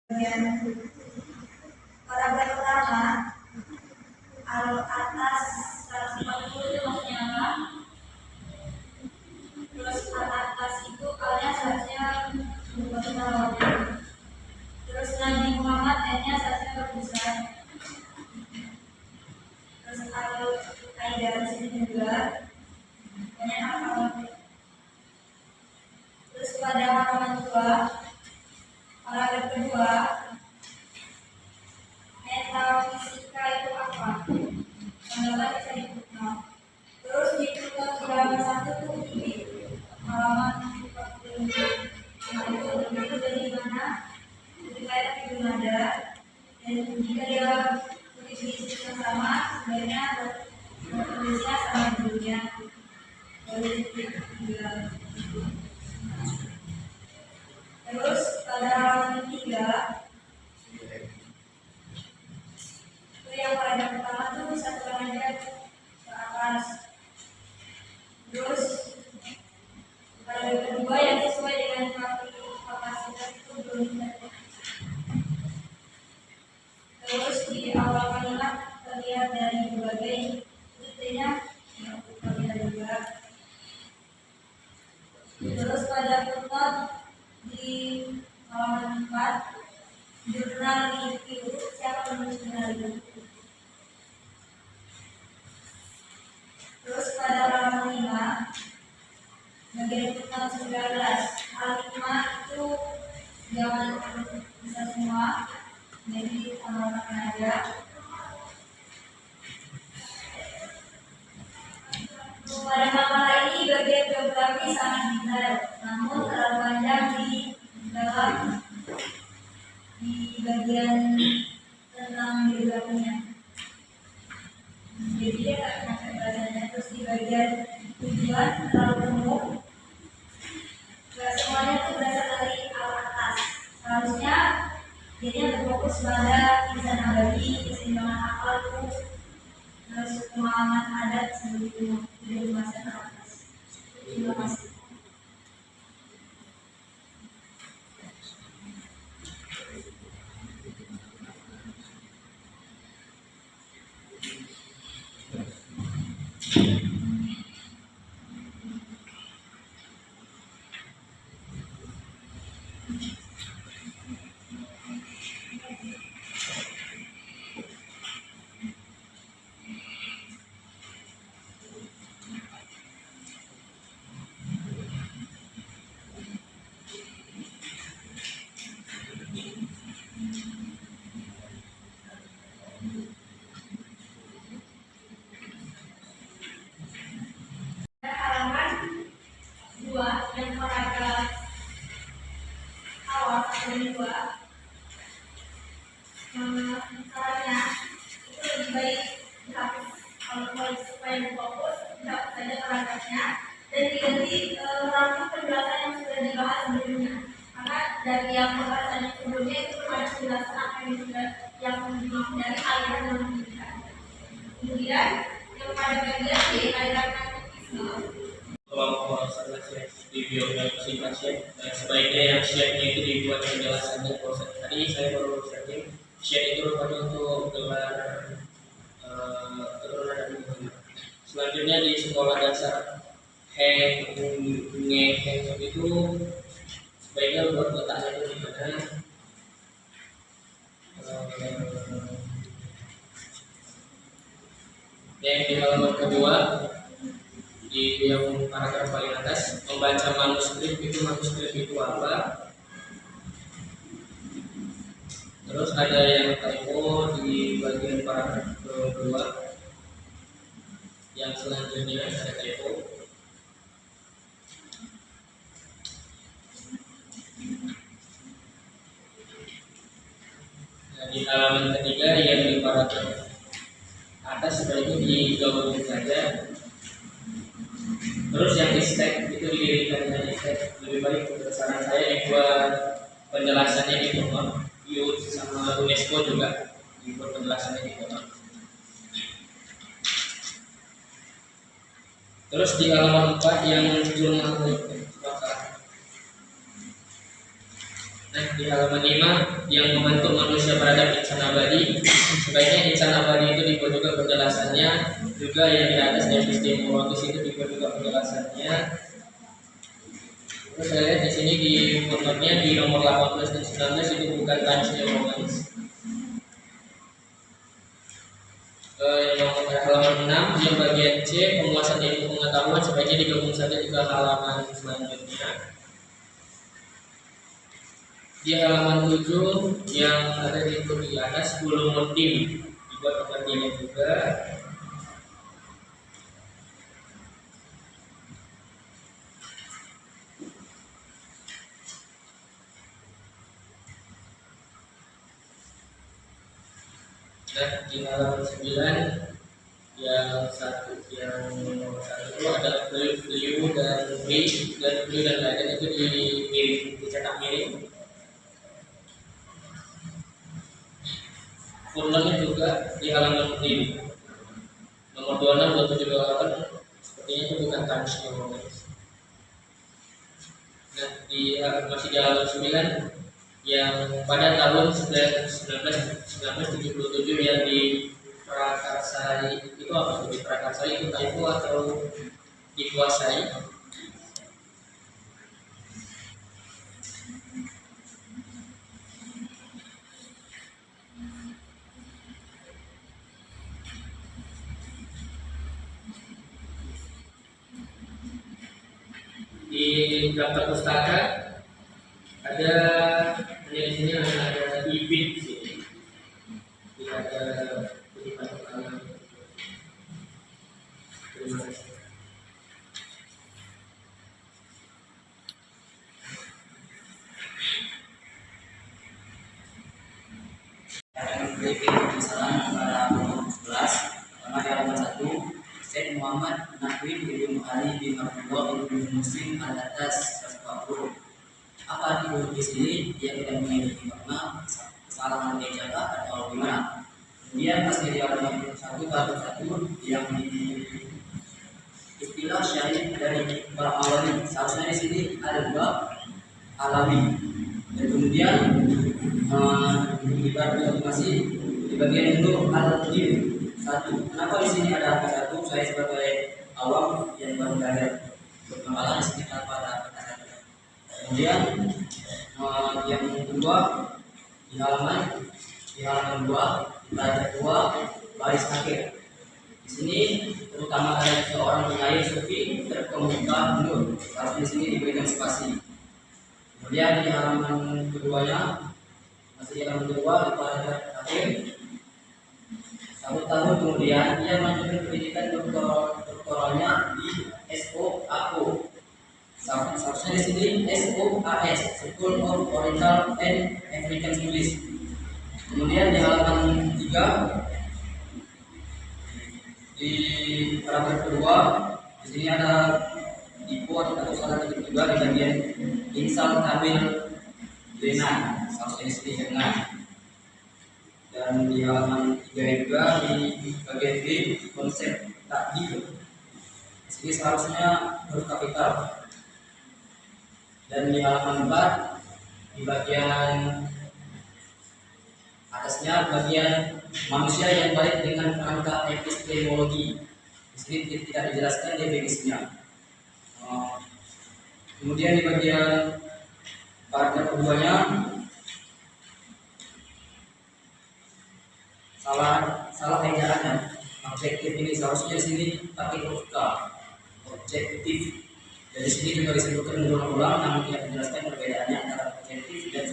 Bagian paragraf pertama, atas 140 itu maksudnya apa? Terus atas itu alnya seharusnya berubah. Terus Nabi Muhammad n-nya seharusnya berbesar. Terus kaidah di sini juga banyak halaman. Terus pada halaman 2 paragraf kedua, metafisika itu apa? Pendapat bisa difootnote. Terus di footnote halaman 1 tuh di halaman 45. Nah itu dari mana? Ketika itu nada dan jika dia tulis di sisi yang sama, sebenarnya tulisnya sama dulunya. Terus pada halaman 3 itu yang pada pertama tuh bisa aja ke atas. Terus pada kedua yang sesuai dengan kapasitas itu belum ada. Terus di awal kalimat terlihat dari berbagai buktinya terlihat juga. Terus pada footnote di halaman 4 jurnal review, siapa menulis jurnal review? Terus pada halaman 5 bagian footnote 19 halaman itu jangan bisa semua, jadi tambahkan aja. Pada makalah ini bagian geografi sangat detail, namun terlalu panjang di dalam di bagian tentang geografinya. Jadi dia tak sampai bacanya. Terus di bagian tujuan terlalu umum. Gak semuanya itu berasal dari atas. Seharusnya dia berfokus pada kisah nabati, keseimbangan akal, terus pemahaman adat sebelum masa atas. Terima kasih. Yang paragraf awal dari 2 caranya itu lebih baik dihapus. Kalau supaya fokus dihapus saja paragrafnya dan diganti melalui penjelasan yang sudah dibahas sebelumnya, karena dari yang pembahasan sebelumnya itu ada penjelasan apa yang dimaksud dari aliran yang pendidikan. Kemudian yang pada bagian di aliran aktivisme di biografi pasien dan sebaiknya yang slide-nya itu dibuat penjelasannya. Tadi saya baru searching, slide itu rupanya untuk gelar keturunan Nabi Muhammad. Selanjutnya di sekolah dasar Heng itu sebaiknya buat letaknya itu di mana. Yang di halaman kedua di yang paragraf paling atas, membaca manuskrip itu apa? Terus ada yang typo di bagian paragraf kedua, yang selanjutnya ada typo. Nah, di halaman ketiga yang di paragraf atas sebaiknya digabungin saja. Terus yang istek itu didirikan dengan istek, lebih baik untuk saran saya yang buat penjelasannya di footnote, sama UNESCO juga dibuat penjelasannya di footnote. Terus di halaman 4 yang jurnal Nah, di halaman 5 yang membentuk manusia beradab insan abadi, sebaiknya insan abadi itu dibuat juga penjelasannya, juga yang di atas epistemologis itu dibuat juga penjelasannya. Terus saya lihat di sini di footnote-nya di nomor 18 dan 19 itu bukan Times New Roman. Yang halaman 6 yang bagian C, penguasaan ilmu pengetahuan sebaiknya digabung saja ke halaman selanjutnya. Di halaman 7 yang ada di atas ulumuddin dibuat pengertiannya juga. Nah, di halaman 9 yang nomor 1 itu ada beliau dan beliau dan lain itu dicetak miring. Footnote-nya juga di halaman 5 nomor 26, 27, 28 sepertinya itu bukan Times New Roman. Nah, masih di halaman 9 yang pada tahun 1977 yang diprakarsai itu apa tuh? Diprakarsai itu atau dikuasai? Di daftar pustaka ada di sini ada ibid sini. Tidak ada kutipan pertama. Terima kasih. Salam kepada nomor 11 sama di halaman 1 Syekh Muhammad Nahwi bin Ali bin Abdullah bin Muslim al-Atas 140. Apa arti di sini? Dia tidak memiliki makna kesalahan ejaka atau gimana. Kemudian pas di halaman 1 tahun 1 yang di istilah syar'i dari para awali, seharusnya di sini ada dua alami. Dan kemudian masih di bagian itu al-jim 1. Kenapa di sini ada angka 1? Saya sebagai awam yang baru belajar berkenalan di sini tanpa ada angka 1. Kemudian yang kedua di halaman 2 baca 2 baris akhir. Di sini terutama ada seorang penyair sufi terkemuka mundur. Harus di sini diberikan spasi. Kemudian di halaman keduanya masih di halaman kedua di paragraf akhir 1 tahun kemudian ia melanjutkan pendidikan doktoralnya di SOAO. Seharusnya di sini SOAS, School of Oriental and African Studies. Kemudian di halaman 3 di paragraf kedua di sini ada quote atau salah satu juga di bagian insal kamil dengan seharusnya di sini dengan. Dan di halaman 3 juga di bagian B konsep takdir. Di sini seharusnya huruf kapital. Dan di halaman 4 di bagian atasnya bagian manusia yang baik dengan kerangka epistemologi. Di sini tidak dijelaskan definisinya. Kemudian di bagian paragraf keduanya salah ejaannya. Objektif ini seharusnya di sini pakai huruf K. Objektif. Dari sini juga disebutkan berulang-ulang namun tidak dijelaskan perbedaannya antara objektif dan